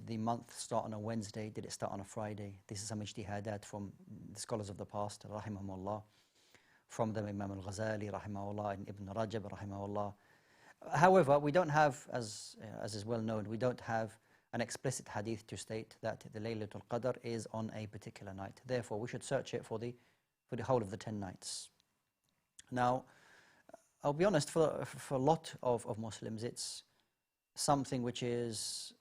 the month start on a Wednesday? Did it start on a Friday? This is some ijtihadat from the scholars of the past, rahimahumullah. From them, Imam al-Ghazali, rahimahullah, and Ibn Rajab, rahimahullah. However, we don't have, as is well known, we don't have an explicit hadith to state that the Laylatul Qadr is on a particular night. Therefore, we should search it for the whole of the 10 nights. Now, I'll be honest, for a lot of Muslims, it's something which is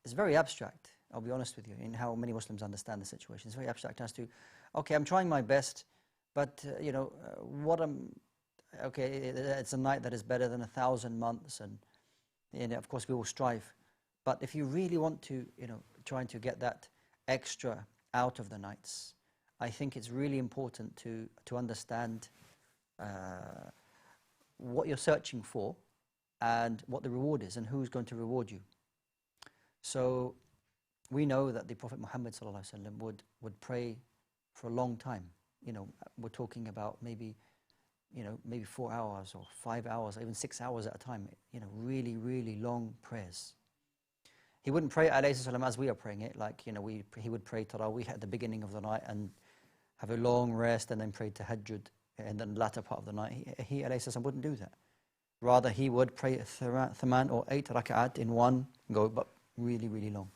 very abstract. I'll be honest with you, in how many Muslims understand the situation. It's very abstract as to, okay, I'm trying my best, but it's a night that is better than 1,000 months, and of course we will strive. But if you really want to, trying to get that extra out of the nights, I think it's really important to understand what you're searching for and what the reward is and who's going to reward you. So we know that the Prophet Muhammad ﷺ would pray for a long time. We're talking about maybe 4 hours or 5 hours, or even 6 hours at a time. Really, really long prayers. He wouldn't pray alayhi salam as we are praying it, like he would pray Taraweeh at the beginning of the night and have a long rest and then pray Tahajjud in the latter part of the night. He alayhi salam wouldn't do that. Rather, he would pray thaman or 8 rak'at in one go, but really, really long,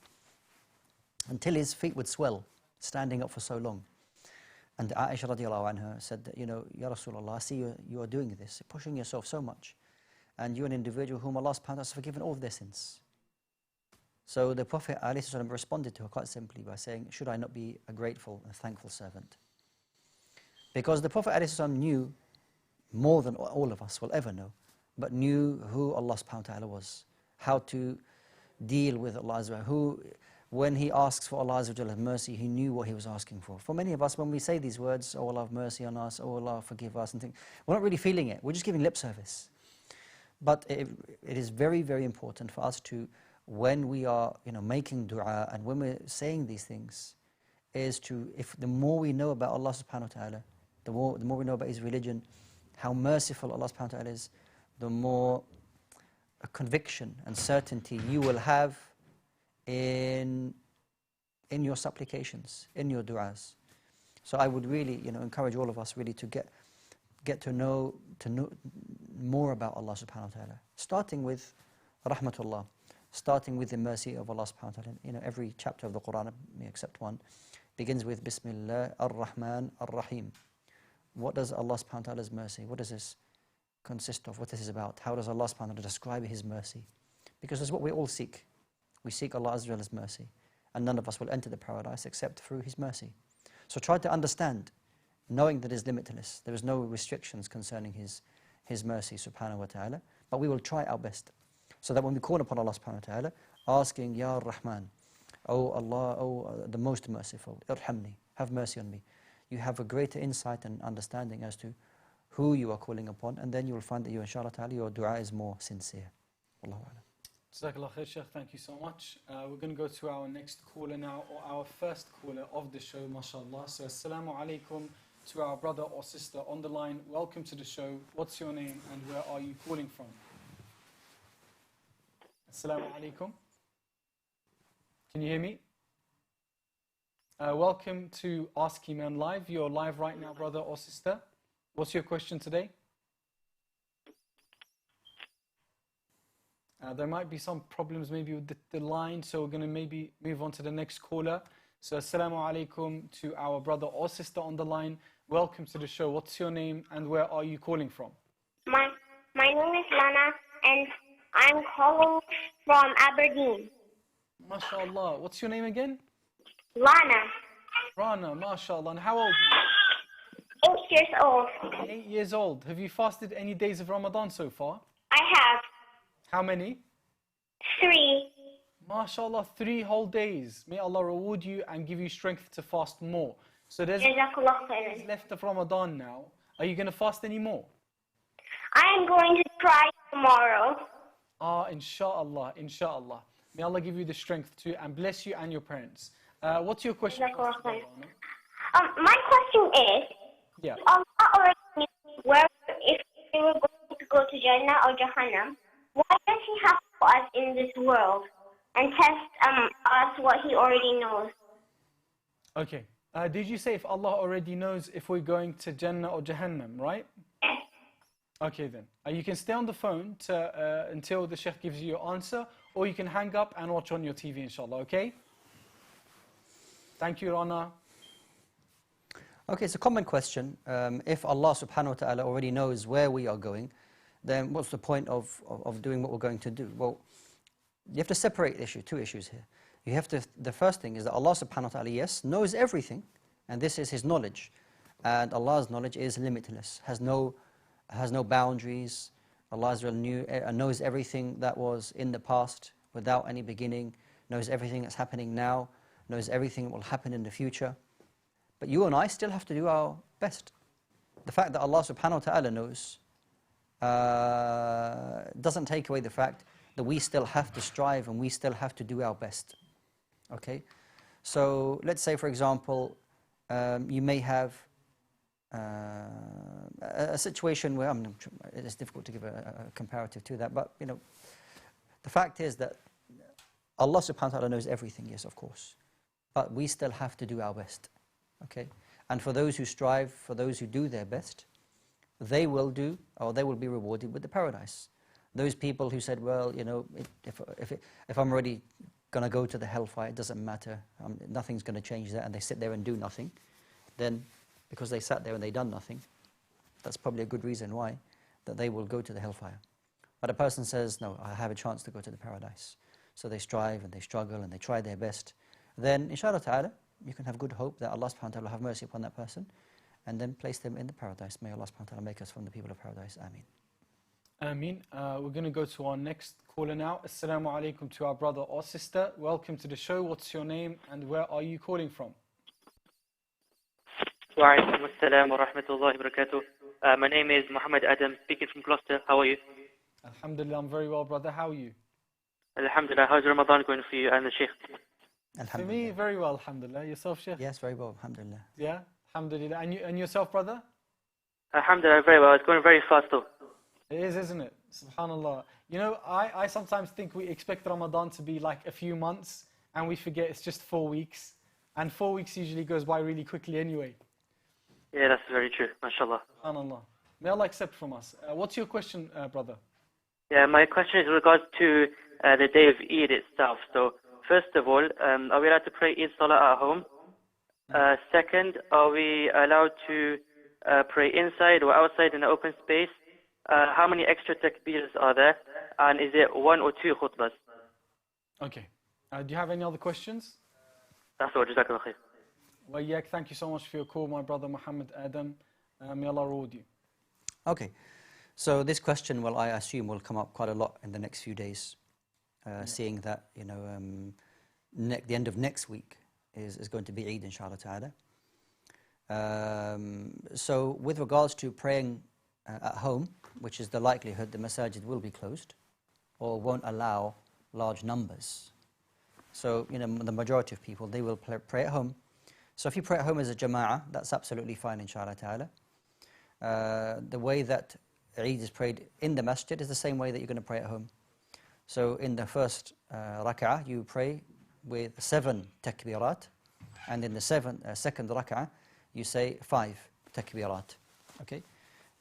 until his feet would swell, standing up for so long. And Aisha radiallahu anha said that, Ya Rasulullah, I see you are doing this, pushing yourself so much, and you're an individual whom Allah subhanahu wa ta'ala has forgiven all of their sins. So the Prophet ﷺ responded to her quite simply by saying, should I not be a grateful and thankful servant? Because the Prophet ﷺ knew more than all of us will ever know, but knew who Allah subhanahu wa ta'ala was, how to deal with Allah Azza wa Jalla, who, when he asks for Allah Azza wa Jalla's mercy, he knew what he was asking for. For many of us, when we say these words, oh Allah have mercy on us, oh Allah forgive us, and things, we're not really feeling it, we're just giving lip service. But it is very, very important for us to, when we are making dua and when we're saying these things, is to, if the more we know about Allah subhanahu wa ta'ala, the more we know about His religion, how merciful Allah subhanahu wa ta'ala is, the more a conviction and certainty you will have in your supplications, in your du'as. So I would really encourage all of us really to get to know more about Allah subhanahu wa ta'ala, starting with rahmatullah, starting with the mercy of Allah subhanahu wa ta'ala. Every chapter of the Quran, except one, begins with Bismillah ar-Rahman ar-Rahim. What does Allah subhanahu wa ta'ala's mercy, what does this consist of? What this is about? How does Allah subhanahu wa ta'ala describe His mercy? Because that's what we all seek. We seek Allah Azza wa Jalla's mercy, and none of us will enter the paradise except through His mercy. So try to understand, knowing that it is limitless. There is no restrictions concerning His mercy subhanahu wa ta'ala, but we will try our best, so that when we call upon Allah subhanahu wa ta'ala, asking, Ya Rahman, O Allah, O the most merciful, irhamni, have mercy on me. You have a greater insight and understanding as to who you are calling upon, and then you will find that inshallah ta'ala, your dua is more sincere. Allahu A'lam. Jazakallah khair, Shaykh, thank you so much. We're going to go to our next caller now, or our first caller of the show, mashallah. So, assalamu alaikum to our brother or sister on the line. Welcome to the show. What's your name and where are you calling from? Assalamu alaikum. Can you hear me? Welcome to Ask Eman Live. You're live right now, brother or sister. What's your question today? There might be some problems maybe with the line, so we're going to maybe move on to the next caller. So, assalamu alaikum to our brother or sister on the line. Welcome to the show. What's your name and where are you calling from? My name is Lana and I'm calling from Aberdeen. MashaAllah. What's your name again? Lana. Rana, MashaAllah. And how old are you? 8 years old. 8 years old. Have you fasted any days of Ramadan so far? I have. How many? 3. MashaAllah, 3 whole days. May Allah reward you and give you strength to fast more. So there's Jazakallah khairan. left of Ramadan now. Are you going to fast any more? I am going to try tomorrow. Inshallah, inshallah. May Allah give you the strength to and bless you and your parents. What's your question? Jazakallah khairan. My question is, Yeah. Allah already knew where if we were going to go to Jannah or Jahannam, why does He have to us in this world and test us what He already knows. Okay. Did you say if Allah already knows if we're going to Jannah or Jahannam, right? Yes. Okay then. You can stay on the phone until the Shaykh gives you your answer, or you can hang up and watch on your TV, inshallah, okay? Thank you, Rana. Okay, it's a common question. If Allah subhanahu wa ta'ala already knows where we are going, then what's the point of doing what we're going to do? Well, you have to separate two issues here. The first thing is that Allah subhanahu wa ta'ala, yes, knows everything, and this is His knowledge. And Allah's knowledge is limitless, has no boundaries. Allah knows everything that was in the past without any beginning, knows everything that's happening now, knows everything that will happen in the future. But you and I still have to do our best. The fact that Allah subhanahu wa ta'ala knows doesn't take away the fact that we still have to strive and we still have to do our best. Okay? So let's say, for example, you may have a situation where, it's difficult to give a comparative to that, but the fact is that Allah subhanahu wa ta'ala knows everything, yes, of course. But we still have to do our best. Okay? And for those who strive, for those who do their best, they will be rewarded with the paradise. Those people who said, well, if I'm already going to go to the hellfire, it doesn't matter, nothing's going to change that, and they sit there and do nothing, then because they sat there and they done nothing, that's probably a good reason why, that they will go to the hellfire. But a person says, no, I have a chance to go to the paradise. So they strive and they struggle and they try their best. Then, inshallah ta'ala, you can have good hope that Allah subhanahu wa ta'ala will have mercy upon that person and then place them in the paradise. May Allah subhanahu wa ta'ala make us from the people of paradise. Ameen. Ameen. We're going to go to our next caller now. Assalamu alaikum to our brother or sister. Welcome to the show. What's your name and where are you calling from? Wa alaikum assalam wa rahmatullahi wa barakatuh. My name is Muhammad Adam, speaking from Gloucester. How are you? Alhamdulillah, I'm very well, brother. How are you? Alhamdulillah. How's Ramadan going for you and the Shaykh? For me, very well, alhamdulillah. Yourself, Shaykh? Yes, very well, alhamdulillah. Yeah, alhamdulillah. And yourself, brother? Alhamdulillah, very well. It's going very fast though. It is, isn't it? Subhanallah. I sometimes think we expect Ramadan to be like a few months and we forget it's just 4 weeks. And 4 weeks usually goes by really quickly anyway. Yeah, that's very true. MashaAllah. Subhanallah. May Allah accept from us. What's your question, brother? Yeah, my question is in regards to the day of Eid itself. So, first of all, are we allowed to pray Eid Salah at home? Second, are we allowed to pray inside or outside in an open space? How many extra takbirs are there? And is it 1 or 2 khutbahs? Okay. Do you have any other questions? That's all. Jazakallah khair. Wayak, thank you so much for your call, my brother Muhammad Adam. May Allah reward you. Okay. So this question, well, I assume will come up quite a lot in the next few days, seeing that, the end of next week is going to be Eid, inshallah ta'ala. So with regards to praying at home, which is the likelihood the masajid will be closed or won't allow large numbers. So, the majority of people, they will pray at home. So if you pray at home as a jama'ah, that's absolutely fine, inshallah ta'ala. The way that Eid is prayed in the masjid is the same way that you're going to pray at home. So in the first rak'ah, you pray with 7 takbirat, and in the second rak'ah, you say 5 takbirat. Okay?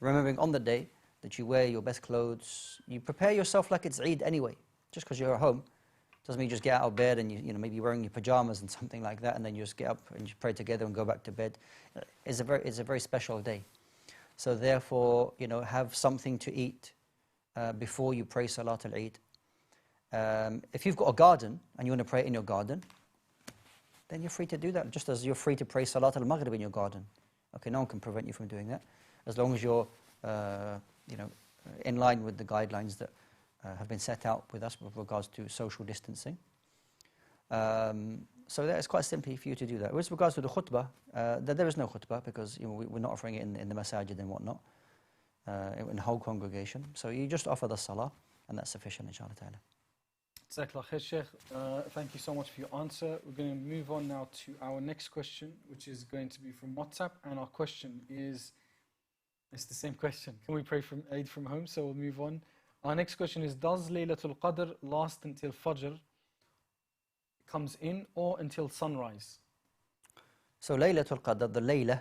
Remembering on the day that you wear your best clothes, you prepare yourself like it's Eid anyway. Just because you're at home doesn't mean you just get out of bed and you maybe wearing your pajamas and something like that, and then you just get up and you pray together and go back to bed. It's a very special day. So therefore, have something to eat before you pray Salat al-Eid. If you've got a garden and you want to pray in your garden, then you're free to do that, just as you're free to pray Salat al-Maghrib in your garden. Okay, no one can prevent you from doing that, as long as you're, in line with the guidelines that have been set out with us with regards to social distancing. So that is quite simply for you to do that. With regards to the khutbah, there is no khutbah because we're not offering it in the masajid and whatnot, in the whole congregation. So you just offer the salah, and that's sufficient, inshallah ta'ala. Jazakallah khair, Shaykh. Thank you so much for your answer. We're going to move on now to our next question, which is going to be from WhatsApp. And our question is, it's the same question. Can we pray from Eid from home? So we'll move on. Our next question is, does Laylatul Qadr last until Fajr comes in or until sunrise? So Laylatul Qadr, the Layla,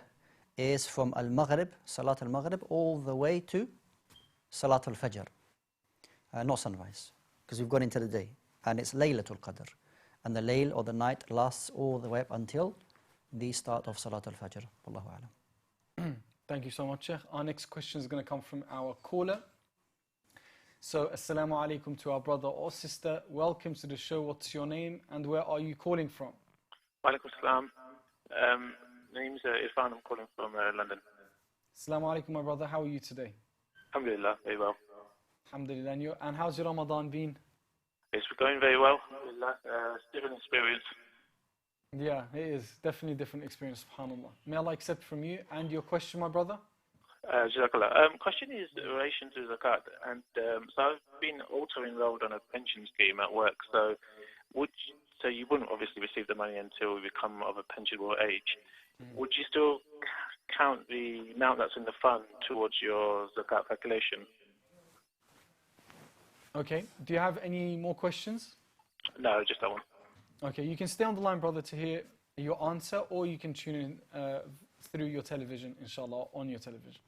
is from Al-Maghrib, Salat Al-Maghrib, all the way to Salat Al-Fajr. Not sunrise, because we've gone into the day. And it's Laylatul Qadr. And the Layl, or the night, lasts all the way up until the start of Salat Al-Fajr. Wallahu a'lam. Thank you so much, Shaykh. Our next question is going to come from our caller. So, Assalamu alaikum to our brother or sister. Welcome to the show. What's your name and where are you calling from? Walaikum salam. My name is Irfan. I'm calling from London. Assalamu alaikum, my brother. How are you today? Alhamdulillah, very well. Alhamdulillah. And how's your Ramadan been? It's going very well. Alhamdulillah. It's a different experience. Yeah, it is. Definitely a different experience, subhanAllah. May Allah accept from you. And your question, my brother? Jazakallah. Question is in relation to zakat. And so I've been also enrolled on a pension scheme at work. So you wouldn't obviously receive the money until you become of a pensionable age. Would you still count the amount that's in the fund towards your zakat calculation? Okay. Do you have any more questions? No, just that one. Okay, you can stay on the line, brother, to hear your answer, or you can tune in through your television, inshallah, on your television.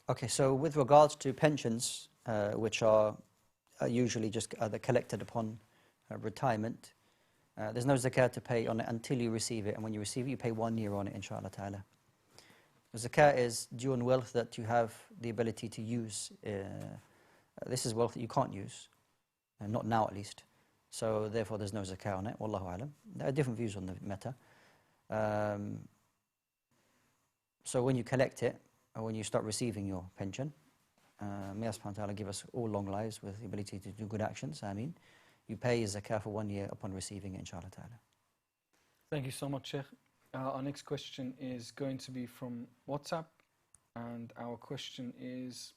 Okay, so with regards to pensions, which are usually just collected upon retirement, there's no zakat to pay on it until you receive it, and when you receive it, you pay 1 year on it, inshallah ta'ala. Zakat is due on wealth that you have the ability to use. This is wealth that you can't use, not now at least. So therefore there's no zakah on it, wallahu alam. There are different views on the matter. So when you collect it, or when you start receiving your pension, may Allah subhanahu wa ta'ala give us all long lives with the ability to do good actions, ameen. You pay zakah for 1 year upon receiving it, inshallah ta'ala. Thank you so much, Shaykh. Our next question is going to be from WhatsApp, and our question is,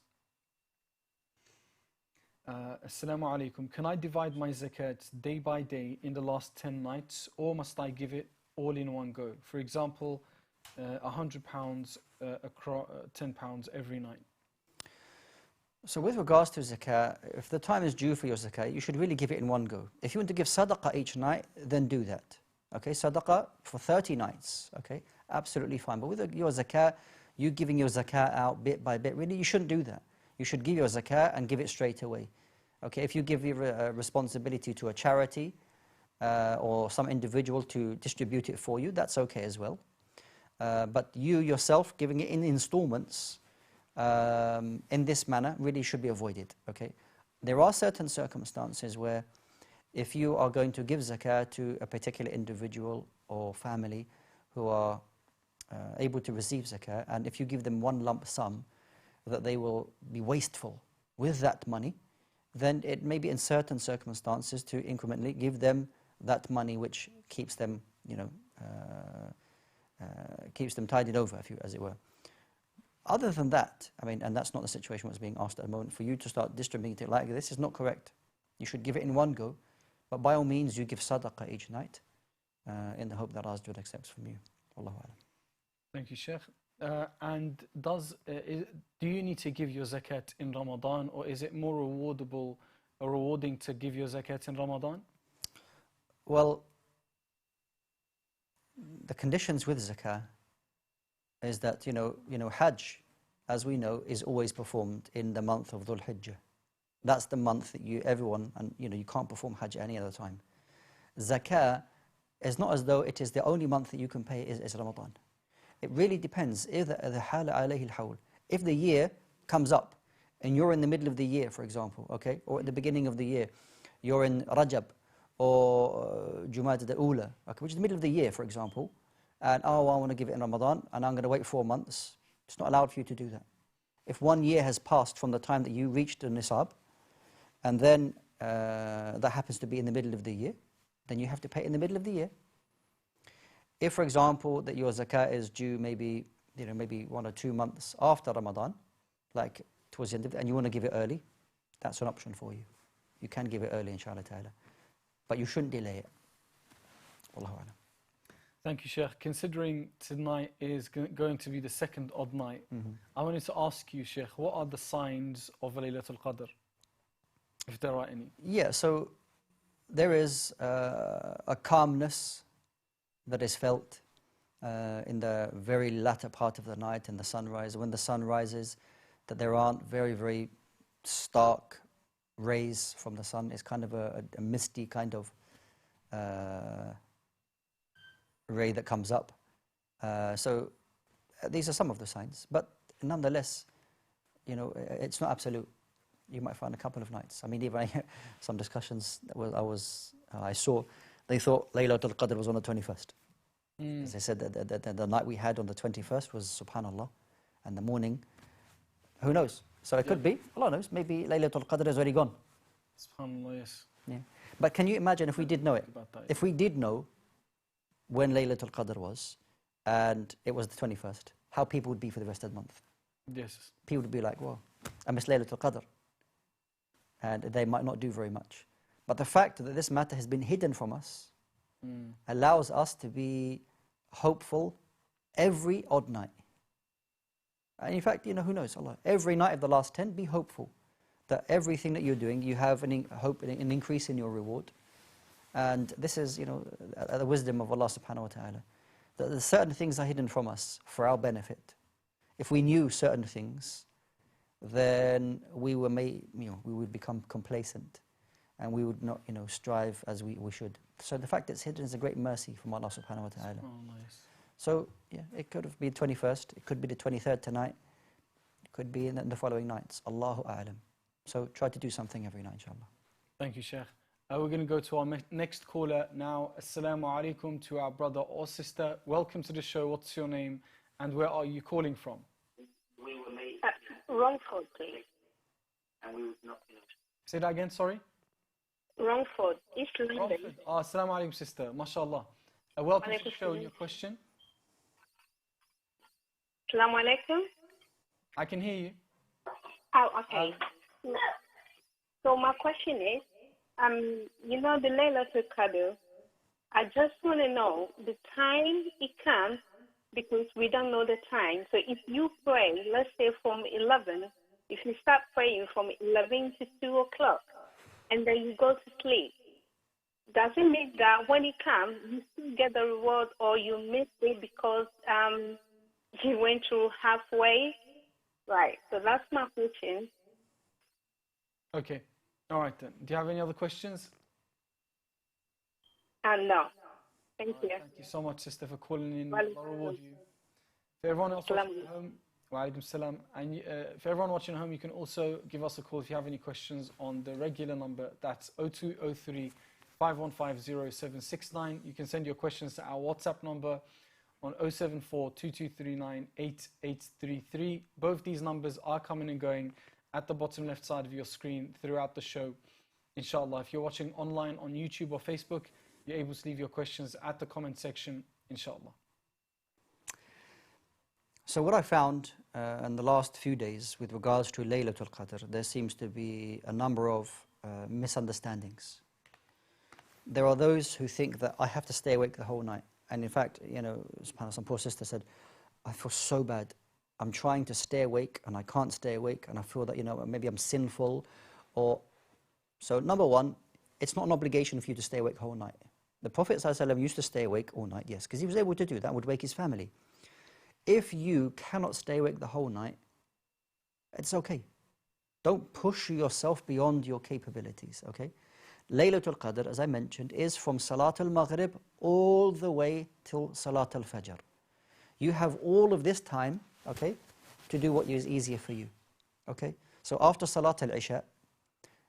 Assalamu alaikum. Can I divide my zakat day by day in the last 10 nights, or must I give it all in one go? For example, £100, £10 every night. So with regards to zakah, if the time is due for your zakah, you should really give it in one go. If you want to give sadaqah each night, then do that. Okay, sadaqah for 30 nights. Okay, absolutely fine. But with your zakah, you giving your zakah out bit by bit, really, you shouldn't do that. You should give your zakah and give it straight away. Okay, if you give your responsibility to a charity or some individual to distribute it for you, that's okay as well. But you yourself giving it in installments in this manner really should be avoided. Okay, there are certain circumstances where if you are going to give zakah to a particular individual or family who are able to receive zakah, and if you give them one lump sum, that they will be wasteful with that money, then it may be in certain circumstances to incrementally give them that money which keeps them, keeps them tidied over, as it were. Other than that, I mean, and that's not the situation what's being asked at the moment, for you to start distributing it like this is not correct. You should give it in one go, but by all means you give sadaqah each night in the hope that Allah accepts from you. Wallahu alam. Thank you, Shaykh. And do you need to give your zakat in Ramadan, or is it more rewarding to give your zakat in Ramadan? Well, the conditions with zakah is that Hajj, as we know, is always performed in the month of Dhul Hijjah. That's the month that everyone, and you can't perform Hajj any other time. Zakah is not as though it is the only month that you can pay is Ramadan. It really depends. If the year comes up and you're in the middle of the year, for example, okay, or at the beginning of the year, you're in Rajab or Jumad al-Ula, okay, which is the middle of the year, for example, and I want to give it in Ramadan and I'm going to wait 4 months, it's not allowed for you to do that. If 1 year has passed from the time that you reached the nisab, and then that happens to be in the middle of the year, then you have to pay in the middle of the year. If, for example, that your zakah is due maybe 1 or 2 months after Ramadan, like towards the end of it, and you want to give it early, that's an option for you. You can give it early, inshallah ta'ala. But you shouldn't delay it. Wallahu alam. Thank you, Shaykh. Considering tonight is going to be the second odd night, I wanted to ask you, Shaykh, what are the signs of Laylatul Qadr, if there are any? Yeah, so there is a calmness that is felt in the very latter part of the night and the sunrise. When the sun rises, that there aren't very, very stark rays from the sun. It's kind of a misty kind of ray that comes up. So these are some of the signs, but nonetheless, you know, it's not absolute. You might find a couple of nights. I mean, even some discussions that I saw, they thought Laylatul Qadr was on the 21st. As I said, the night we had on the 21st was subhanallah, and the morning, who knows? So it could be, Allah knows, maybe Laylatul Qadr is already gone. SubhanAllah, yes. Yeah. But can you imagine if we did know it? If we did know when Laylatul Qadr was, and it was the 21st, how people would be for the rest of the month? Yes. People would be like, well, I missed Laylatul Qadr. And they might not do very much. But the fact that this matter has been hidden from us allows us to be hopeful every odd night. And in fact, you know, who knows, Allah, every night of the last 10, be hopeful that everything that you're doing, you have an increase in your reward. And this is, you know, the wisdom of Allah subhanahu wa ta'ala. That certain things are hidden from us for our benefit. If we knew certain things, then we would become complacent, and we would not, you know, strive as we should. So the fact that it's hidden is a great mercy from Allah subhanahu wa ta'ala. So yeah, it could have been 21st, it could be the 23rd tonight, it could be in the following nights. Allahu a'lam. So try to do something every night, inshallah. Thank you, Shaykh. We're going to go to our next caller now. Assalamu alaikum to our brother or sister. Welcome to the show. What's your name and where are you calling from? Wrongford, please. And we would not be. Say that again, sorry? Wrongford, East London. Assalamu alaikum, sister. MashaAllah. Welcome to the show. Your question? Assalamu alaikum. I can hear you. Oh, okay. So my question is, you know, the Laylatul Qadr, I just want to know the time it comes, because we don't know the time. So if you pray, let's say from 11, if you start praying from 11 to 2 o'clock, and then you go to sleep, does it mean that when it comes, you still get the reward, or you missed it because you went through halfway? Right, so that's my question. Okay, all right then. Do you have any other questions? No. Thank you. Thank you so much, sister, for calling in. Allah reward you. For everyone else watching at home, wa alaikum salam. And for everyone watching at home, you can also give us a call if you have any questions on the regular number. That's 0203 515 0769. You can send your questions to our WhatsApp number on 074 2239 8833. Both these numbers are coming and going at the bottom left side of your screen throughout the show, inshallah. If you're watching online on YouTube or Facebook, you're able to leave your questions at the comment section, inshallah. So what I found in the last few days with regards to Laylatul Qadr, there seems to be a number of misunderstandings. There are those who think that I have to stay awake the whole night. And in fact, you know, some poor sister said, I feel so bad. I'm trying to stay awake and I can't stay awake, and I feel that, you know, maybe I'm sinful. So number one, it's not an obligation for you to stay awake the whole night. The Prophet ﷺ used to stay awake all night, yes, because he was able to do that, would wake his family. If you cannot stay awake the whole night, it's okay. Don't push yourself beyond your capabilities, okay? Laylatul Qadr, as I mentioned, is from Salatul Maghrib all the way till Salatul Fajr. You have all of this time, okay, to do what is easier for you, okay? So after Salatul Isha,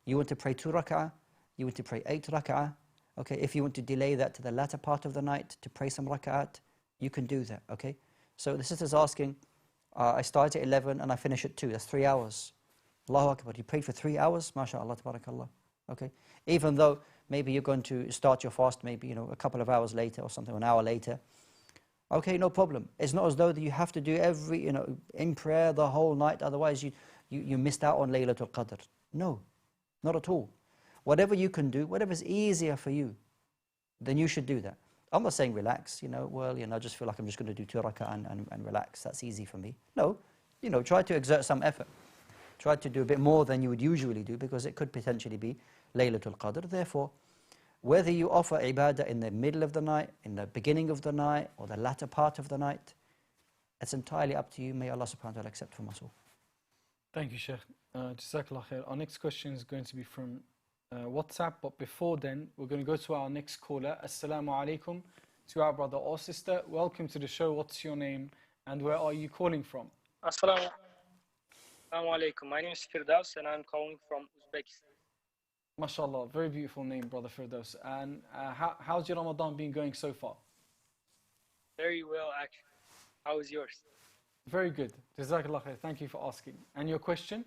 you want to pray 2 rak'ah, you want to pray 8 rak'ah, okay? If you want to delay that to the latter part of the night to pray some rak'at, you can do that, okay? So the sister's asking, I start at 11 and I finish at 2, that's 3 hours. Allahu Akbar, you prayed for 3 hours? MashaAllah, tabarakallah, okay? Even though maybe you're going to start your fast maybe, you know, a couple of hours later or something, an hour later. Okay, no problem. It's not as though that you have to do every, you know, in prayer the whole night, otherwise you missed out on Laylatul Qadr. No, not at all. Whatever you can do, whatever's easier for you, then you should do that. I'm not saying relax, well, I just feel like I'm just going to do 2 rak'ah and relax. That's easy for me. No, try to exert some effort. Try to do a bit more than you would usually do, because it could potentially be Laylatul Qadr. Therefore, whether you offer ibadah in the middle of the night, in the beginning of the night, or the latter part of the night, it's entirely up to you. May Allah subhanahu wa ta'ala accept from us all. Thank you, Shaykh. Jazakallah khair. Our next question is going to be from WhatsApp, but before then, we're going to go to our next caller. Assalamu alaikum to our brother or sister. Welcome to the show. What's your name and where are you calling from? Assalamu alaikum. My name is Firdaus and I'm calling from Uzbekistan. MashaAllah, very beautiful name, brother Firdaus. And how's your Ramadan been going so far? Very well, actually. How is yours? Very good. Jazakallah khair. Thank you for asking. And your question?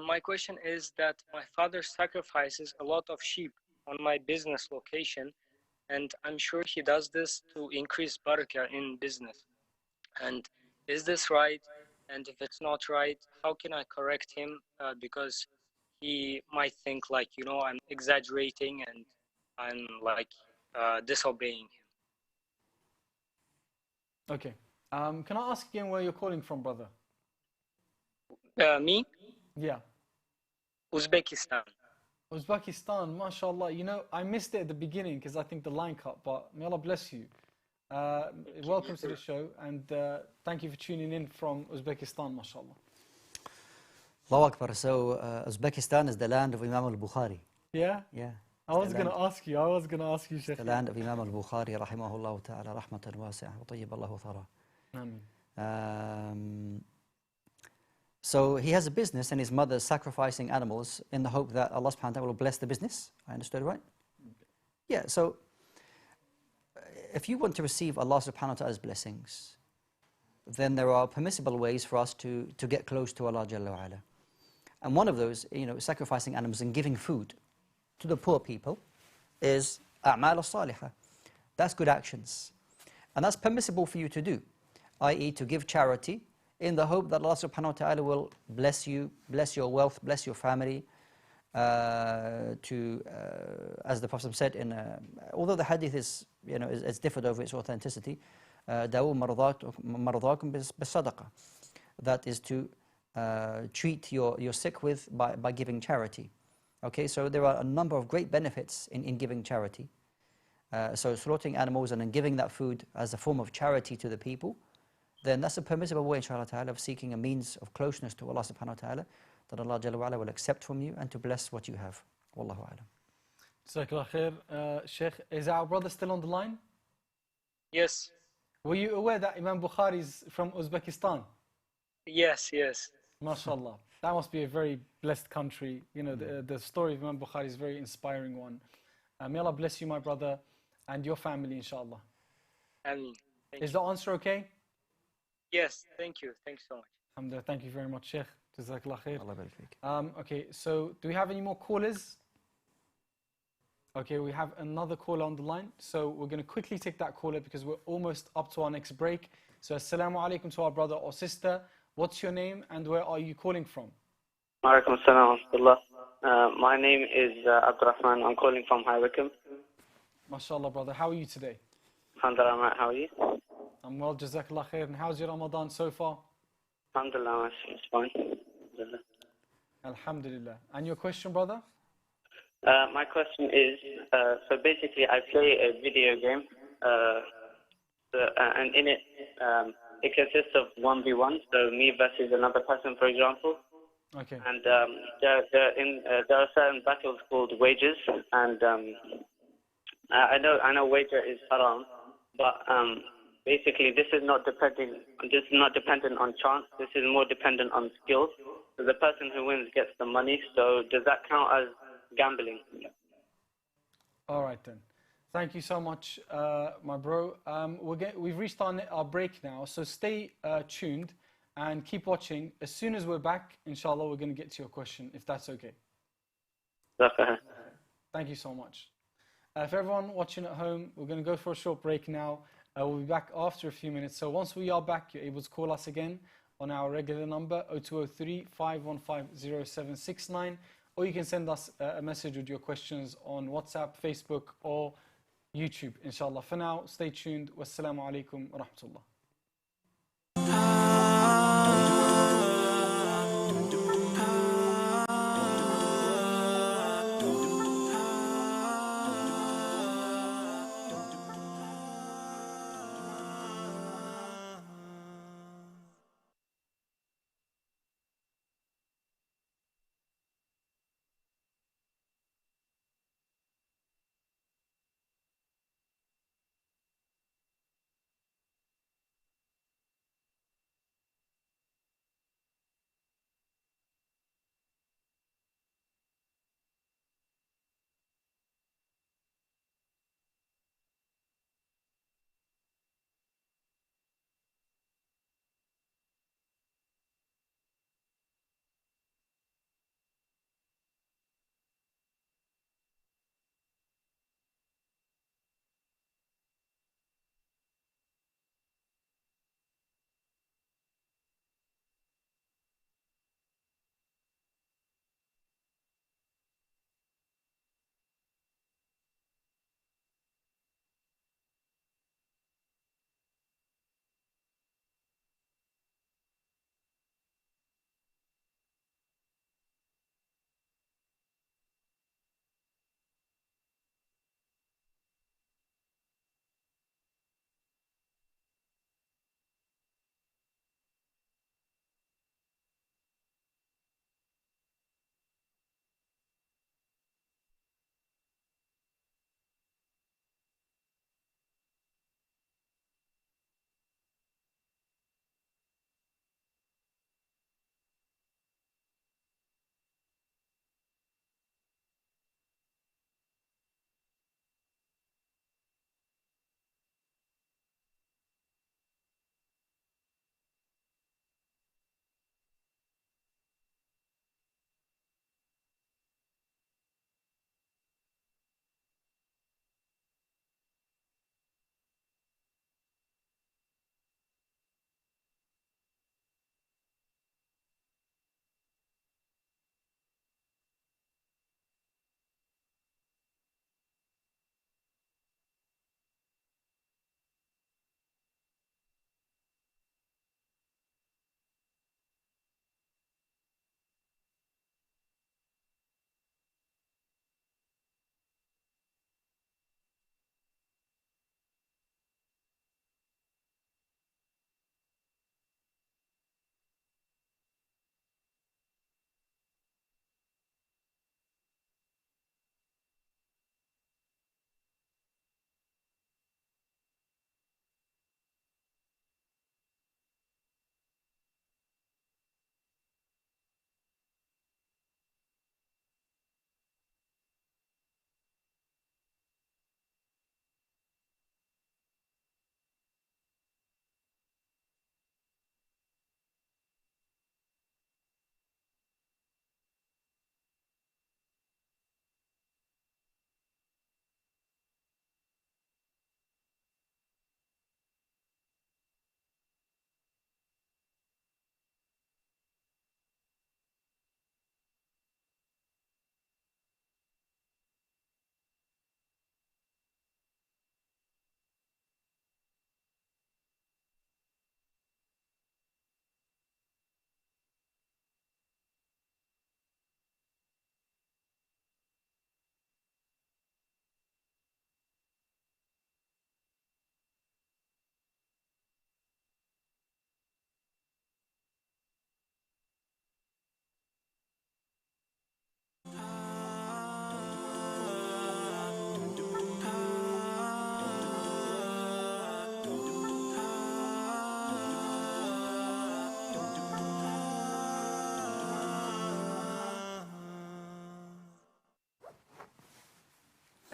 My question is that my father sacrifices a lot of sheep on my business location, and I'm sure he does this to increase barakah in business. And is this right? And if it's not right, how can I correct him? Because he might think like, I'm exaggerating and I'm like disobeying him. Okay. Can I ask again where you're calling from, brother? Me? Yeah. Uzbekistan. Uzbekistan, mashallah. I missed it at the beginning because I think the line cut, but may Allah bless you. Welcome to the show, and thank you for tuning in from Uzbekistan, mashallah. Allahu Akbar. So, Uzbekistan is the land of Imam al-Bukhari. Yeah? Yeah. I was going to ask you, Shaykh. The land of Imam al-Bukhari, rahimahullah ta'ala, rahmatan wasi'ah, wa tayyib Allahu thara. So he has a business and his mother is sacrificing animals in the hope that Allah subhanahu wa ta'ala will bless the business. I understood right? Yeah, so if you want to receive Allah subhanahu wa ta'ala's blessings, then there are permissible ways for us to get close to Allah Jalla wa ala. And one of those, sacrificing animals and giving food to the poor people is a'mal as-salihah. That's good actions. And that's permissible for you to do, i.e. to give charity in the hope that Allah subhanahu wa ta'ala will bless you, bless your wealth, bless your family, as the Prophet said, although the hadith is, it's differed over its authenticity, دَاوُوا مَرْضَاكُمْ بِالصَّدَقَةِ. That is to treat your sick by giving charity. Okay, so there are a number of great benefits in giving charity. So slaughtering animals and then giving that food as a form of charity to the people, then that's a permissible way, inshallah ta'ala, of seeking a means of closeness to Allah subhanahu wa ta'ala, that Allah Jalla wa ala will accept from you and to bless what you have. Wallahu a'lam. Jazakallah khair. Shaykh, is our brother still on the line? Yes. Were you aware that Imam Bukhari is from Uzbekistan? Yes. MashaAllah. That must be a very blessed country. The story of Imam Bukhari is a very inspiring one. May Allah bless you, my brother, and your family, inshallah. Ameen. Is the answer okay? Yes, thank you. Thanks so much. Alhamdulillah, thank you very much, Shaykh. Jazakallah khair. Allah barik feek. Okay, so do we have any more callers? Okay, we have another caller on the line. So we're going to quickly take that caller because we're almost up to our next break. So assalamu alaikum to our brother or sister. What's your name and where are you calling from? Alaikum assalam wa rahmatullah. My name is Abdurrahman. I'm calling from High Wycombe. MashaAllah, brother. How are you today? Alhamdulillah, how are you? I'm well, Jazakallah khair. And how's your Ramadan so far? Alhamdulillah, it's fine. Alhamdulillah. Alhamdulillah. And your question, brother? My question is, so basically I play a video game, and in it, it consists of 1v1, so me versus another person, for example. Okay. And there are certain battles called wagers, and I know wager is haram, but basically this is not dependent on chance. This is more dependent on skill. So the person who wins gets the money. So does that count as gambling? All right then. Thank you so much, my bro. We've reached our break now, so stay tuned and keep watching. As soon as we're back, inshallah, we're going to get to your question, if that's okay. Okay. Thank you so much. For everyone watching at home, we're going to go for a short break now. We'll be back after a few minutes. So once we are back, you're able to call us again on our regular number, 0203 515 0769, or you can send us a message with your questions on WhatsApp, Facebook, or YouTube, inshallah. For now, stay tuned. Wassalamu alaikum wa rahmatullah.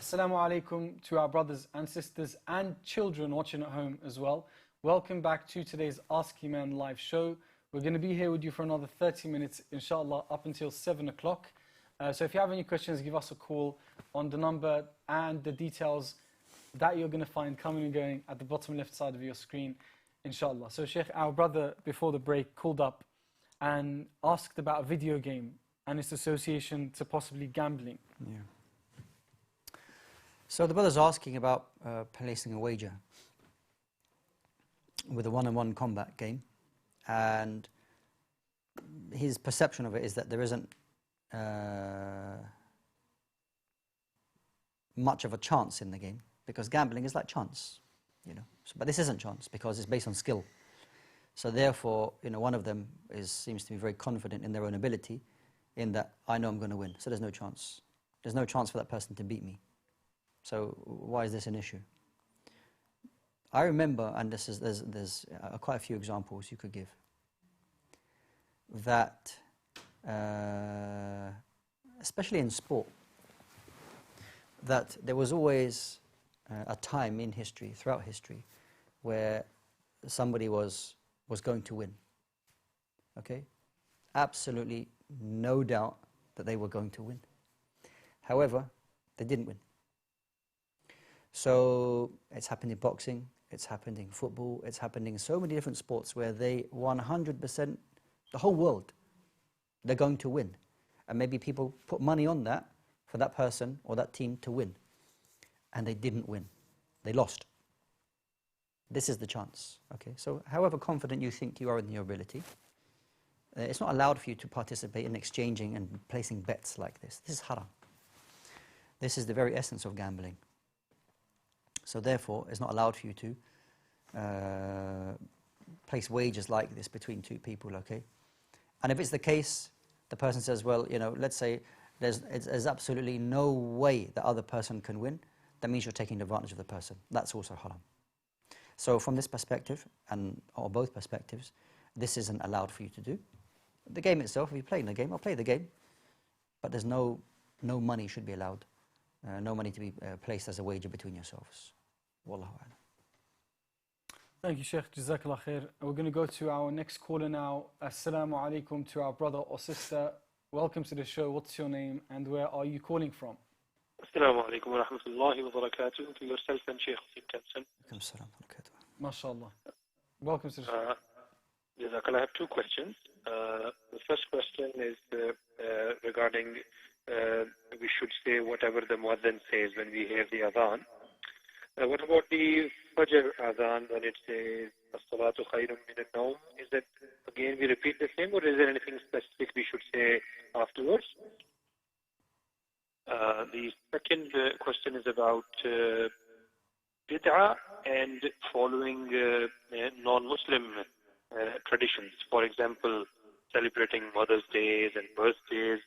Assalamu alaikum to our brothers and sisters and children watching at home as well. Welcome back to today's Ask Eman live show. We're going to be here with you for another 30 minutes, inshallah, up until 7 o'clock. So if you have any questions, give us a call on the number and the details that you're going to find coming and going at the bottom left side of your screen, inshallah. So Shaykh, our brother before the break called up and asked about a video game and its association to possibly gambling. Yeah. So the brother's asking about placing a wager with a one-on-one combat game, and his perception of it is that there isn't much of a chance in the game, because gambling is like chance, you know. So, but this isn't chance because it's based on skill. So therefore, you know, one of them seems to be very confident in their own ability, in that I know I'm going to win. So there's no chance. There's no chance for that person to beat me. So why is this an issue? I remember, and there's quite a few examples you could give, that especially in sport, that there was always a time in history, throughout history, where somebody was going to win. Okay? Absolutely no doubt that they were going to win. However, they didn't win. So it's happened in boxing, it's happened in football, it's happened in so many different sports where they 100%, the whole world, they're going to win. And maybe people put money on that for that person or that team to win. And they didn't win. They lost. This is the chance. Okay? So however confident you think you are in your ability, it's not allowed for you to participate in exchanging and placing bets like this. This is haram. This is the very essence of gambling. So therefore, it's not allowed for you to place wagers like this between two people, okay? And if it's the case, the person says, well, you know, let's say there's absolutely no way the other person can win, that means you're taking advantage of the person. That's also haram. So from this perspective, or both perspectives, this isn't allowed for you to do. The game itself, if you're playing the game, I'll play the game, but there's no money should be allowed. No money to be placed as a wager between yourselves. Wallahu a'lam. Thank you, Shaykh. Jazakallah khair. We're going to go to our next caller now. Assalamu alaikum to our brother or sister. Welcome to the show. What's your name and where are you calling from? Assalamu alaikum wa rahmatullahi wa barakatuh. To yourself and Shaykh Wasim Kempson. MashaAllah. Welcome to the show. Jazakallah. I have two questions. The first question is regarding we should say whatever the muazzin says when we hear the adhan. What about the Fajr adhan when it says as-salatu khayrun min an-nawm? Is that again we repeat the same, or is there anything specific we should say afterwards? The second question is about bid'ah and following non-Muslim traditions. For example, celebrating Mother's Days and birthdays.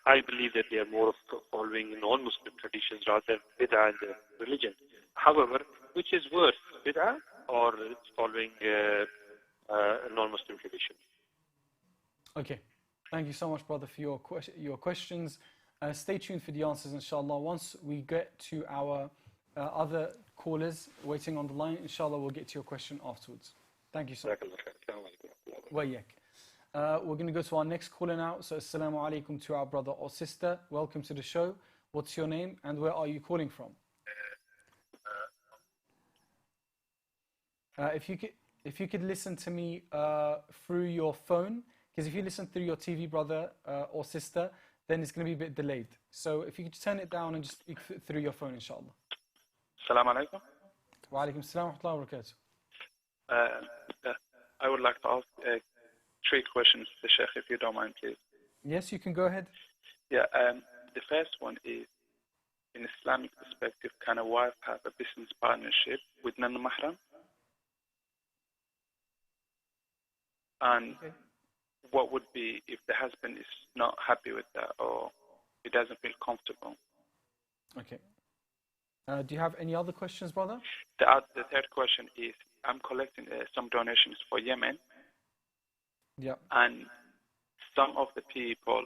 I believe that they are more of following non-Muslim traditions rather than bid'ah in the religion. However, which is worse, bid'ah or following non-Muslim tradition? Okay. Thank you so much, brother, for your questions. Stay tuned for the answers, inshallah. Once we get to our other callers waiting on the line, inshallah, we'll get to your question afterwards. Thank you so much. We're going to go to our next caller now. So, assalamu alaikum to our brother or sister. Welcome to the show. What's your name and where are you calling from? If you could listen to me through your phone, because if you listen through your TV, brother or sister, then it's going to be a bit delayed. So if you could turn it down and just speak through your phone, inshallah. Assalamu alaikum. Wa alaikum assalam wa rahmatullahi wa barakatuh. I would like to ask three questions to the Shaykh, if you don't mind, please. Yes, you can go ahead. Yeah, the first one is, in Islamic perspective, can a wife have a business partnership with non-mahram? And what would be if the husband is not happy with that or he doesn't feel comfortable? Okay. Do you have any other questions, brother? The third question is, I'm collecting some donations for Yemen. Yeah. And some of the people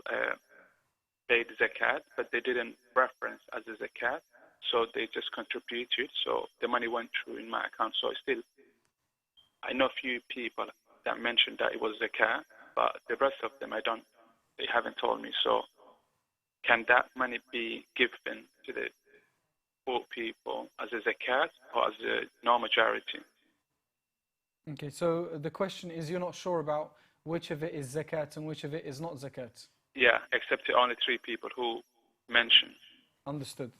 paid zakat, but they didn't reference as a zakat, so they just contributed. So the money went through in my account. So still, I know a few people that mentioned that it was zakat, but the rest of them, they haven't told me. So can that money be given to the poor people as a zakat or as a non-majority? Okay, so the question is, you're not sure about which of it is zakat and which of it is not zakat? Yeah, except the only three people who mentioned. Understood.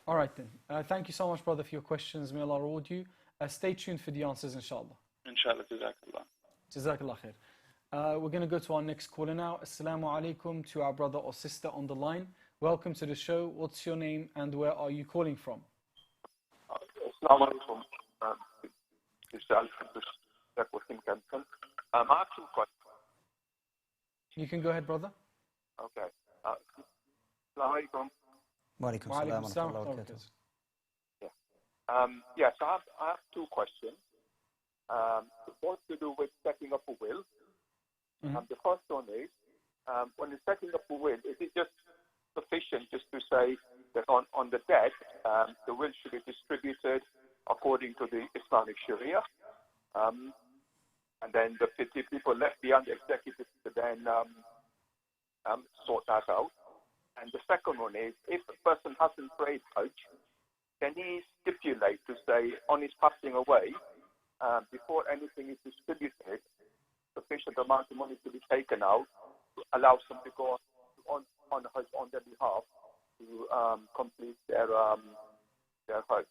All right then. Thank you so much, brother, for your questions. May Allah reward you. Stay tuned for the answers, inshallah. Inshallah, jazakallah. Jazakallah khair. We're going to go to our next caller now. Assalamu alaikum to our brother or sister on the line. Welcome to the show. What's your name and where are you calling from? Assalamu alaikum. This is Shaykh Wasim Kempson. I have two questions. You can go ahead, brother. Okay. Assalamu alaikum. Wa alaikum Wa alaikum salam wa salam rahmatullahi wa wa barakatuh. Yes, I have two questions. Both to do with setting up a will. The first one is, when you're setting up a will, is it just sufficient just to say that on the death, the will should be distributed according to the Islamic Sharia, and then the 50 people left beyond the executive to then sort that out? And the second one is, if a person hasn't prayed Hajj, can he stipulate to say on his passing away, before anything is distributed, sufficient amount of money to be taken out to allow some to go on Hajj on their behalf to complete their Hajj?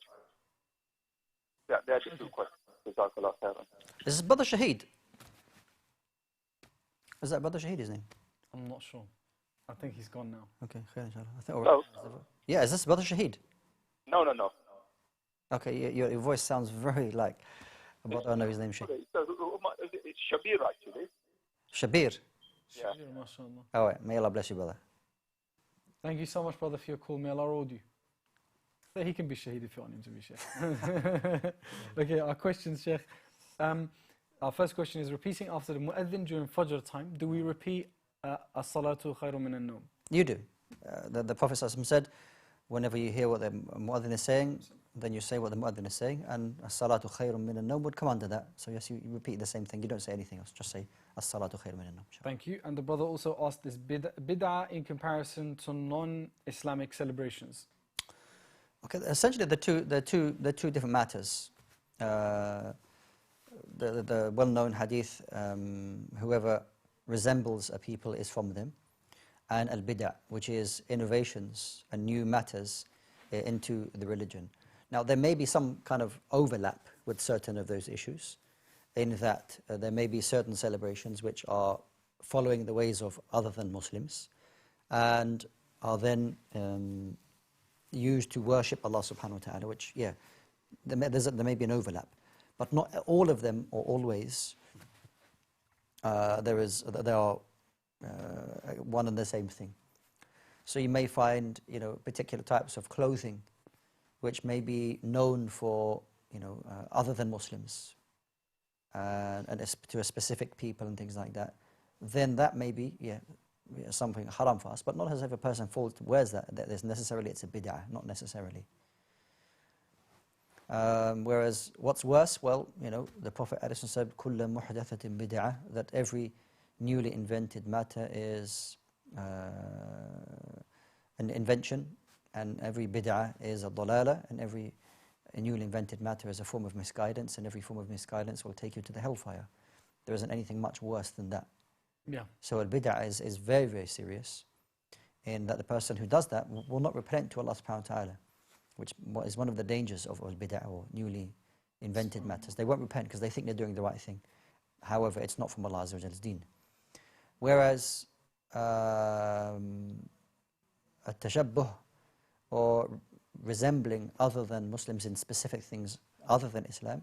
Yeah, there are the two questions. Jazakallah khairan. Is this Brother Shaheed? Is that Brother Shaheed, his name? I'm not sure. I think he's gone now. Okay, khair, inshallah. I think, Hello? yeah, is this Brother Shaheed? No. Okay, your voice sounds very like a brother. I know his name, Shaheed. Okay, so it's Shabir actually. Shabir. Yeah. MashaAllah. All right, may Allah bless you, brother. Thank you so much, brother, for your call. May Allah reward you. So he can be Shaheed if you want him to be Shaykh. Okay, our questions, Shaykh. Our first question is, repeating after the mu'adhin during Fajr time, do we repeat as-salatu khayrun min an-nawm? You do. The Prophet ﷺ said, whenever you hear what the mu'adhin is saying, then you say what the mu'adhin is saying, and as-salatu khayrun min an-nawm would come under that. So yes, you repeat the same thing. You don't say anything else. Just say as-salatu khayrun min an-nawm. Thank you. And the brother also asked this bid'ah in comparison to non-Islamic celebrations. Okay, essentially the two different matters. The well-known hadith, whoever resembles a people is from them, and al-bid'ah, which is innovations and new matters into the religion. Now, there may be some kind of overlap with certain of those issues, in that there may be certain celebrations which are following the ways of other than Muslims, and are then used to worship Allah subhanahu wa ta'ala, which, yeah, there may be an overlap. But not all of them, or always, they are one and the same thing. So you may find, particular types of clothing which may be known for, other than Muslims, and to a specific people and things like that. Then that may be, something haram for us, but not as if a person wears that necessarily it's a bid'ah, not necessarily. Whereas what's worse, well, the Prophet ﷺ said, كُلَّ مُحْدَثَةٍ بِدْعَةٍ, that every newly invented matter is an invention, and every bid'ah is a dalala, and every newly invented matter is a form of misguidance, and every form of misguidance will take you to the hellfire. There isn't anything much worse than that. Yeah. So al-bid'ah is very, very serious, in that the person who does that will not repent to Allah subhanahu wa ta'ala, which is one of the dangers of al-bid'ah, or newly invented matters. They won't repent because they think they're doing the right thing. However, it's not from Allah Azza wa Jall's deen. Whereas at-tashabbuh, or resembling other than Muslims in specific things other than Islam,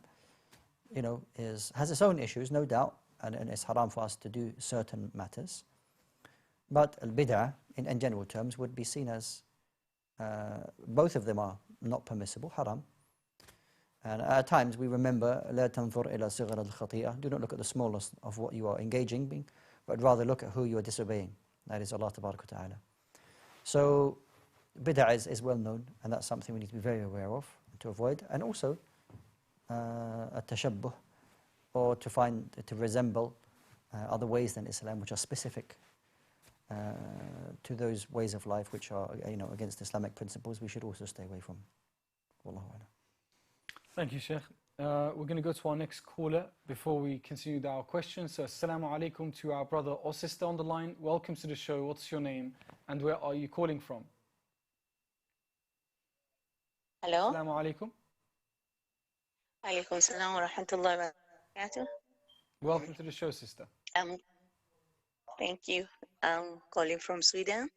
has its own issues, no doubt, and it's haram for us to do certain matters. But al-bid'ah, in general terms, would be seen as both of them are not permissible, haram. And at times we remember, لا تنظر إلى صغر الخطيئة, do not look at the smallest of what you are engaging in, but rather look at who you are disobeying. That is Allah Tabarak wa Ta'ala. So bid'ah is well known, and that's something we need to be very aware of, to avoid. And also at-tashabbuh, or to resemble other ways than Islam, which are specific to those ways of life which are against Islamic principles, we should also stay away from. Wallahu a'lam. Thank you, Shaykh. We're going to go to our next caller before we continue with our questions. So, assalamu alaikum to our brother or sister on the line. Welcome to the show. What's your name and where are you calling from? Hello. Assalamu alaikum. Alaikum salam wa rahmatullahi wa barakatuh. Welcome to the show, sister. Thank you. I'm calling from Sweden.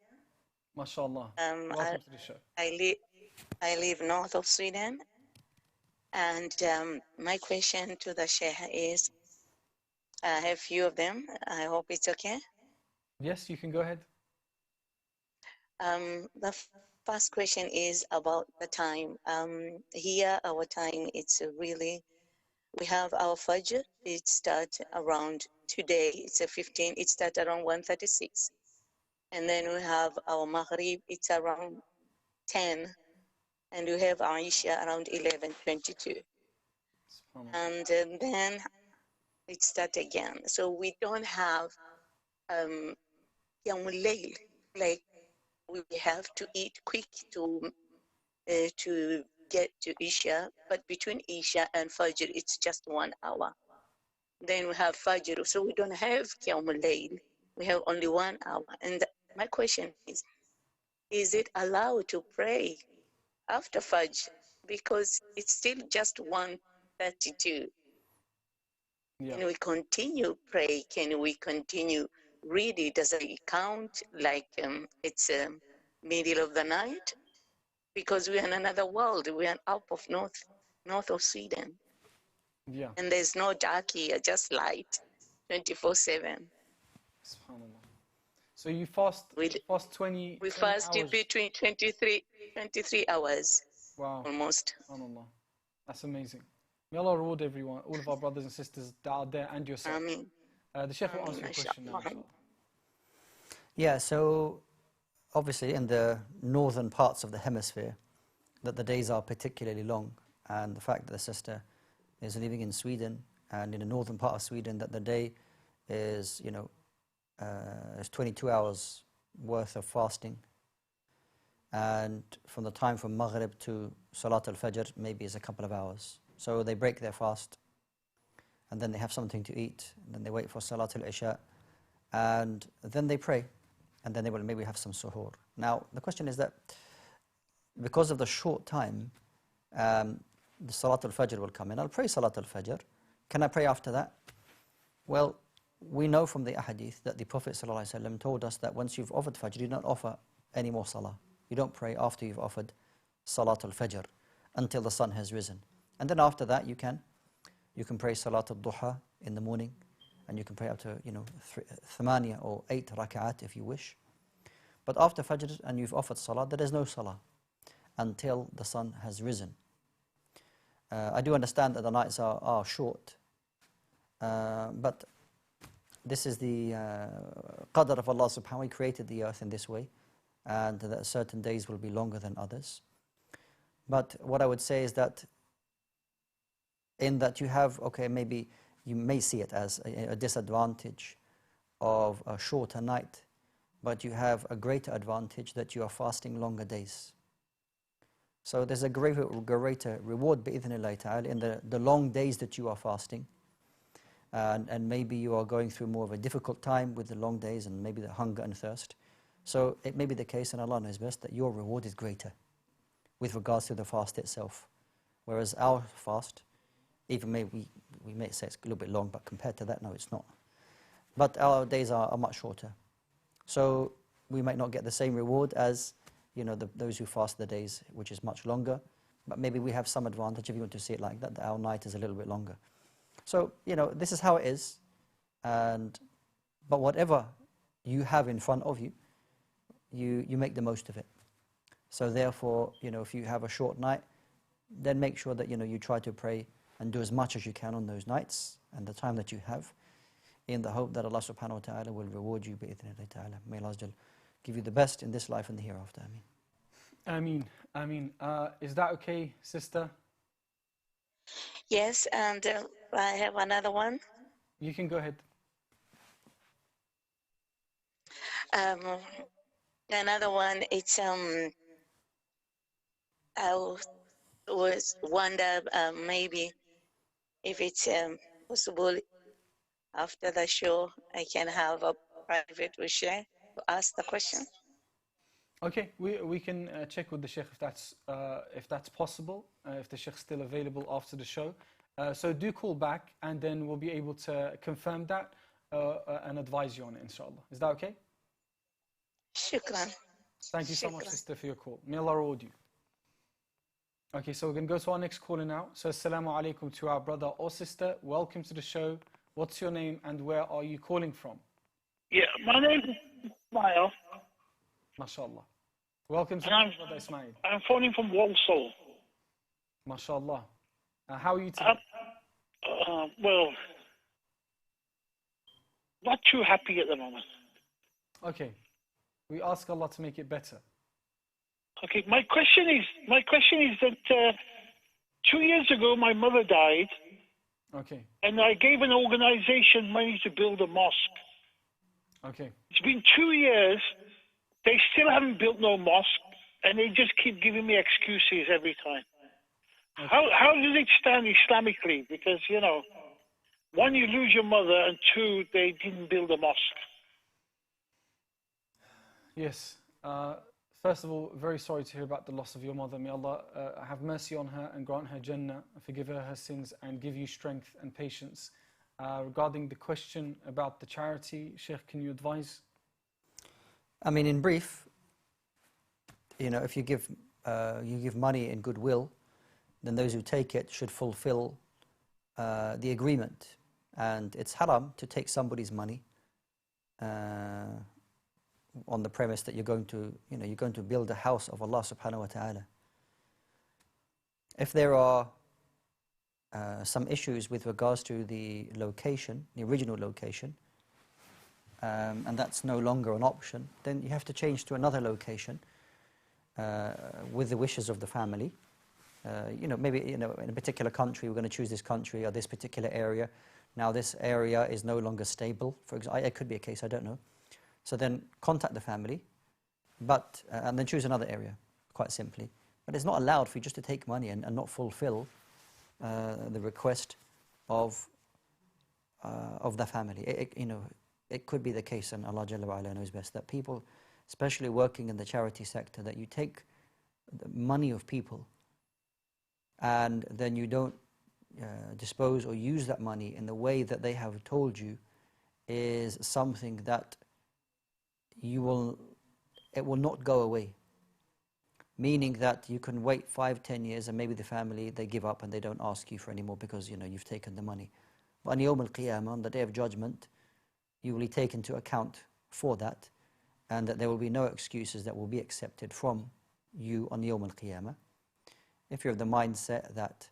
MashaAllah. Welcome to the show. I live north of Sweden. And my question to the Shaykh is, I have few of them. I hope it's okay. Yes, you can go ahead. The first question is about the time. Here, our time, it's really, we have our Fajr. It starts around today. It's a 15. It starts around 1:36. And then we have our Maghrib. It's around 10. And we have our Isha around 11:22. And then it starts again. So we don't have Yawmul Layl, like we have to eat quick to get to Isha, but between Isha and Fajr, it's just 1 hour. Then we have Fajr, so we don't have Qiyamul Layl. We have only 1 hour. And my question is it allowed to pray after Fajr? Because it's still just 1:32. Yeah. Can we continue pray? Can we continue read it? Does it count like it's middle of the night? Because we're in another world. We're up of north of Sweden. Yeah. And there's no dark here, just light, 24/7. Subhanallah. So you fast 20 We 20 fast in hours. between 23 hours. Wow. Almost. Subhanallah. That's amazing. May Allah reward everyone, all of our brothers and sisters that are there and yourself. Ameen. The Shaykh will answer your question now, inshallah. Yeah, so obviously in the northern parts of the hemisphere that the days are particularly long, and the fact that the sister is living in Sweden and in the northern part of Sweden that the day is, is 22 hours worth of fasting, and from the time from Maghrib to Salat al-Fajr maybe is a couple of hours. So they break their fast and then they have something to eat, and then they wait for Salat al-Isha, and then they pray, and then they will maybe have some suhoor. Now the question is that because of the short time, the Salat al-Fajr will come in. I'll pray Salat al-Fajr. Can I pray after that? Well, we know from the ahadith that the Prophet ﷺ told us that once you've offered Fajr, you don't offer any more Salah. You don't pray after you've offered Salat al-Fajr until the sun has risen. And then after that you can pray Salat al-Duha in the morning, and you can pray up to 8 or 8 rak'at if you wish. But after Fajr and you've offered Salah, there is no Salah until the sun has risen. I do understand that the nights are short, but this is the qadr of Allah subhanahu wa ta'ala. He created the earth in this way, and that certain days will be longer than others. But what I would say is that in that you have, maybe you may see it as a disadvantage of a shorter night, but you have a greater advantage that you are fasting longer days. So there's a greater reward bi'idhnillahi ta'ala in the long days that you are fasting. And maybe you are going through more of a difficult time with the long days and maybe the hunger and thirst. So it may be the case, and Allah knows best, that your reward is greater with regards to the fast itself. Whereas our fast, even we may say it's a little bit long, but compared to that, no, it's not. But our days are much shorter. So we might not get the same reward as those who fast the days, which is much longer. But maybe we have some advantage, if you want to see it like that our night is a little bit longer. So, this is how it is. But whatever you have in front of you, you make the most of it. So therefore, if you have a short night, then make sure that, you try to pray and do as much as you can on those nights and the time that you have, in the hope that Allah subhanahu wa ta'ala will reward you bi'idhnillahi ta'ala. May Allah give you the best in this life and the hereafter. Ameen. Ameen. Is that okay, sister? Yes, and I have another one. You can go ahead. Another one, it's I was wonder maybe if it's possible after the show I can have a private with Shaykh to ask the question. Okay, we can check with the Shaykh if that's possible, if the Shaykh's still available after the show. So do call back and then we'll be able to confirm that and advise you on it, inshallah. Is that okay? Shukran. Thank you so much, sister, for your call. May Allah reward you. Okay, so we're going to go to our next caller now. So, assalamu alaikum to our brother or sister. Welcome to the show. What's your name and where are you calling from? Yeah, my name is Ismail. MashaAllah. Welcome to And the brother Ismail. I'm phoning from Walsall. MashaAllah. How are you today? Well, not too happy at the moment. Okay. We ask Allah to make it better. Okay, my question is that 2 years ago my mother died. Okay. And I gave an organization money to build a mosque. Okay. It's been 2 years. They still haven't built no mosque, and they just keep giving me excuses every time. Okay. How does it stand Islamically? Because, you know, one, you lose your mother, and two, they didn't build a mosque. Yes. First of all, very sorry to hear about the loss of your mother. May Allah have mercy on her and grant her Jannah, forgive her her sins, and give you strength and patience. Regarding the question about the charity, Shaykh, can you advise? I mean, in brief, you know, if you give money in goodwill, then those who take it should fulfill the agreement. And it's haram to take somebody's money on the premise that you're going to build a house of Allah subhanahu wa ta'ala. If there are some issues with regards to the location, the original location, and that's no longer an option, then you have to change to another location with the wishes of the family. Maybe in a particular country, we're going to choose this country or this particular area. Now this area is no longer stable. For example, it could be a case, I don't know. So then contact the family, and then choose another area, quite simply. But it's not allowed for you just to take money and not fulfill the request of the family. It could be the case, and Allah Jalla wa Ala knows best, that people, especially working in the charity sector, that you take the money of people and then you don't dispose or use that money in the way that they have told you is something that it will not go away. Meaning that you can wait 5-10 years and maybe the family, they give up and they don't ask you for any more because you've taken the money. But on Yawm al-Qiyamah, on the Day of Judgment, you will be taken into account for that, and that there will be no excuses that will be accepted from you on Yawm al-Qiyamah. If you're of the mindset that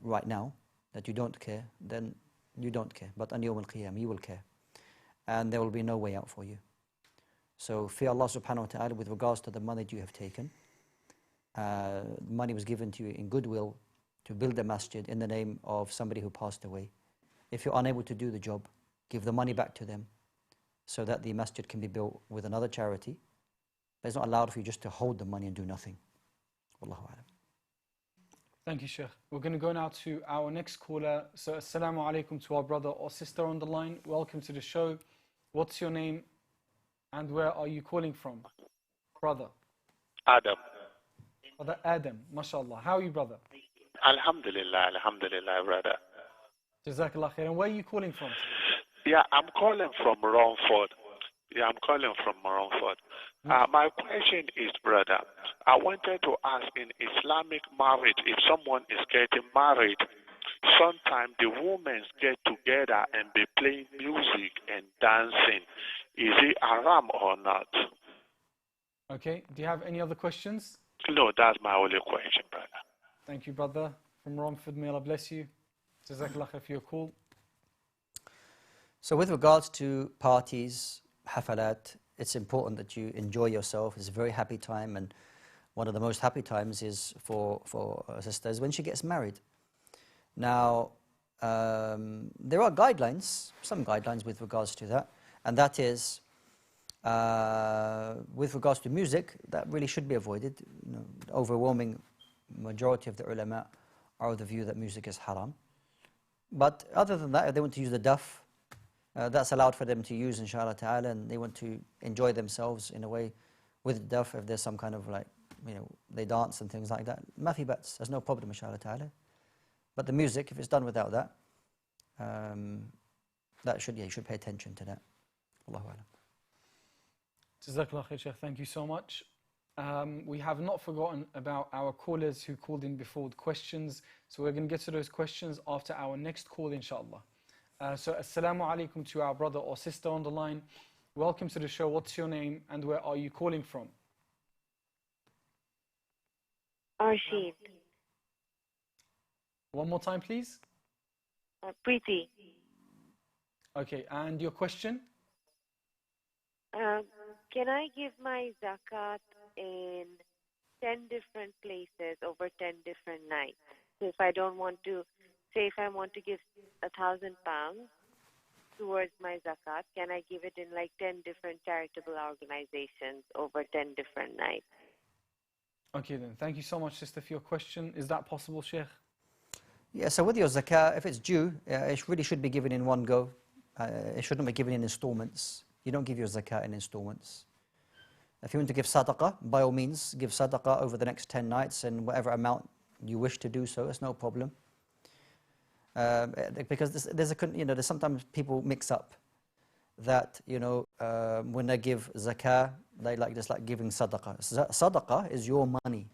right now, that you don't care, then you don't care. But on Yawm al-Qiyamah, you will care. And there will be no way out for you. So fear Allah subhanahu wa ta'ala with regards to the money that you have taken. Money was given to you in goodwill to build a masjid in the name of somebody who passed away. If you're unable to do the job, give the money back to them so that the masjid can be built with another charity. But it's not allowed for you just to hold the money and do nothing. Wallahu a'lam. Thank you, Shaykh. We're going to go now to our next caller. So, assalamu alaikum to our brother or sister on the line. Welcome to the show. What's your name and where are you calling from? Brother. Adam. Brother Adam, mashallah. How are you, brother? Alhamdulillah, brother. Jazakallah khair. And where are you calling from? Yeah, I'm calling from Romford. My question is, brother, I wanted to ask, in Islamic marriage, if someone is getting married, sometimes the women get together and be playing music and dancing. Is it haram or not? Okay. Do you have any other questions? No, that's my only question, brother. Thank you, brother. From Romford, may Allah bless you. Jazakallah khair for your call. So with regards to parties, hafalat, it's important that you enjoy yourself. It's a very happy time, and one of the most happy times is for sisters when she gets married. Now, there are guidelines, some guidelines with regards to that, and that is with regards to music, that really should be avoided. The overwhelming majority of the ulama are of the view that music is haram. But other than that, if they want to use the duff, that's allowed for them to use, inshallah ta'ala, and they want to enjoy themselves in a way with duff, if there's some kind of like, they dance and things like that, mafi bats, there's no problem, inshallah ta'ala. But the music, if it's done without that, you should pay attention to that. Allahu alam. Jazakallah khair, Shaykh. Thank you so much. We have not forgotten about our callers who called in before with questions. So we're going to get to those questions after our next call, inshallah. So assalamu alaikum to our brother or sister on the line. Welcome to the show. What's your name and where are you calling from? Arshid. One more time, please. Preeti. Okay, and your question? Can I give my zakat in 10 different places over 10 different nights? So if I don't want to, say if I want to give £1,000 towards my zakat, can I give it in like 10 different charitable organizations over 10 different nights? Okay then, thank you so much, sister, for your question. Is that possible, Shaykh? Yeah, so with your zakah, if it's due, it really should be given in one go. It shouldn't be given in installments. You don't give your zakah in installments. If you want to give sadaqah, by all means, give sadaqah over the next 10 nights and whatever amount you wish to do so, it's no problem. Because there's sometimes people mix up that, when they give zakah, they just like giving sadaqah. Sadaqah is your money.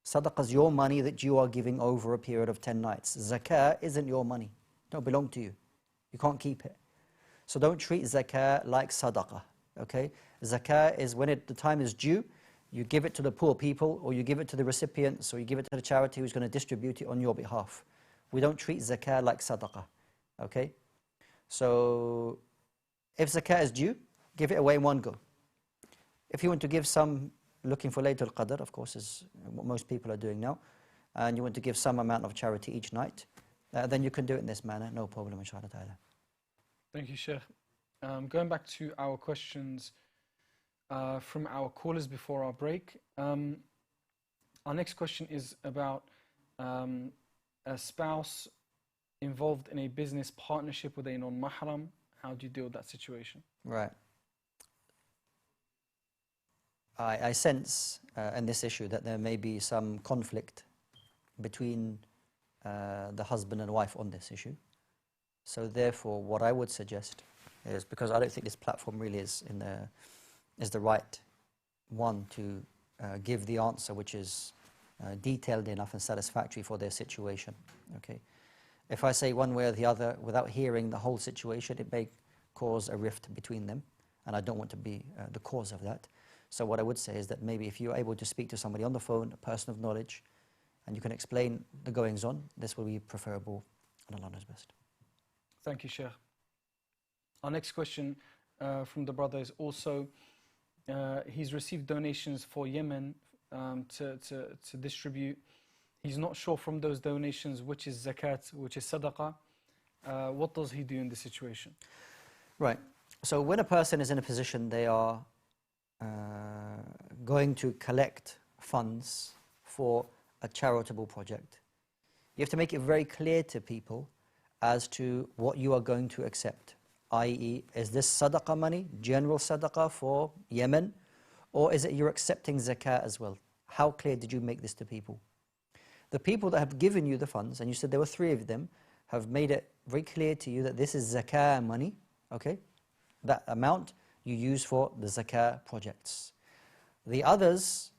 Sadaqah is your money that you are giving over a period of 10 nights. Zakah isn't your money. It don't belong to you. You can't keep it. So don't treat zakah like sadaqah, okay? Zakah is when the time is due, you give it to the poor people, or you give it to the recipients, or you give it to the charity who's going to distribute it on your behalf. We don't treat zakah like sadaqah, okay? So if zakah is due, give it away in one go. If you want to give some, looking for Laylatul Qadr, of course, is what most people are doing now, and you want to give some amount of charity each night, then you can do it in this manner, no problem, inshallah ta'ala. Thank you, Shaykh. Going back to our questions from our callers before our break. Our next question is about a spouse involved in a business partnership with a non-mahram. How do you deal with that situation? Right. I sense in this issue that there may be some conflict between the husband and wife on this issue. So therefore, what I would suggest is, because I don't think this platform really is the right one to give the answer which is detailed enough and satisfactory for their situation. Okay, if I say one way or the other without hearing the whole situation, it may cause a rift between them, and I don't want to be the cause of that. So what I would say is that maybe if you're able to speak to somebody on the phone, a person of knowledge, and you can explain the goings on, this will be preferable, and Allah knows best. Thank you, Shaykh. Our next question from the brother is also, he's received donations for Yemen to distribute. He's not sure from those donations which is zakat, which is sadaqah. What does he do in this situation? Right. So when a person is in a position, they are going to collect funds for a charitable project, you have to make it very clear to people as to what you are going to accept, i.e., is this sadaqah money, general sadaqah for Yemen, or is it you're accepting zakah as well? How clear did you make this to people? The people that have given you the funds, and you said there were 3 of them, have made it very clear to you that this is zakah money, okay? That amount you use for the zakah projects. The others,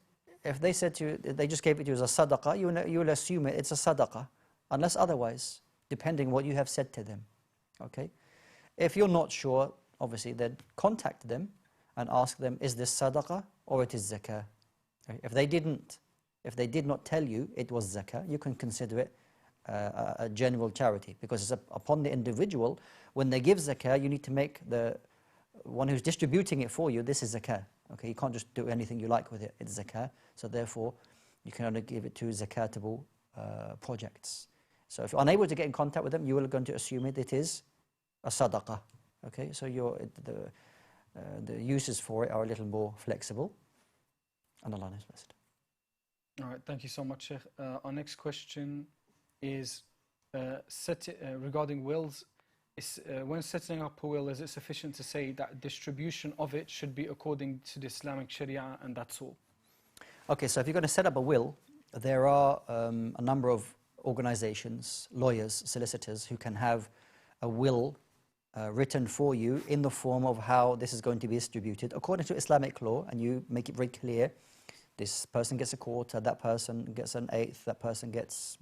if they said to you, they just gave it to you as a sadaqah, you will assume it's a sadaqah, unless otherwise, depending what you have said to them, okay? If you're not sure, obviously, then contact them and ask them, is this sadaqah or it is zakah? Okay? If they did not tell you it was zakah, you can consider it a general charity, because it's upon the individual. When they give zakah, you need to make the one who's distributing it for you, this is zakah. Okay, you can't just do anything you like with it. It's zakah. So therefore, you can only give it to zakatable projects. So if you're unable to get in contact with them, you are going to assume it is a sadaqah. Okay, so the uses for it are a little more flexible, and Allah knows best. All right, thank you so much, Shaykh. Our next question is regarding wills. when setting up a will, is it sufficient to say that distribution of it should be according to the Islamic Sharia and that's all? Okay, so if you're going to set up a will, there are a number of organizations, lawyers, solicitors who can have a will written for you in the form of how this is going to be distributed according to Islamic law, and you make it very clear. This person gets a quarter, that person gets an eighth, that person gets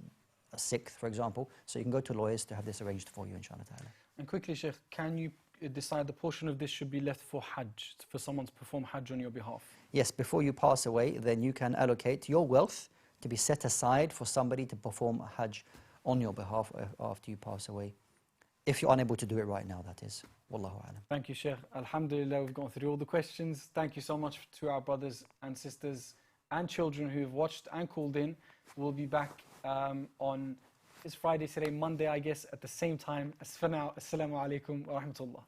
a sixth, for example. So you can go to lawyers to have this arranged for you, inshallah ta'ala. And quickly, Shaykh, can you decide the portion of this should be left for Hajj, for someone to perform Hajj on your behalf? Yes, before you pass away, then you can allocate your wealth to be set aside for somebody to perform a Hajj on your behalf after you pass away. If you're unable to do it right now, that is. Wallahu alam. Thank you, Shaykh. Alhamdulillah, we've gone through all the questions. Thank you so much to our brothers and sisters and children who have watched and called in. We'll be back on this Friday, today, Monday, I guess, at the same time. As for now, Assalamu alaikum wa rahmatullah.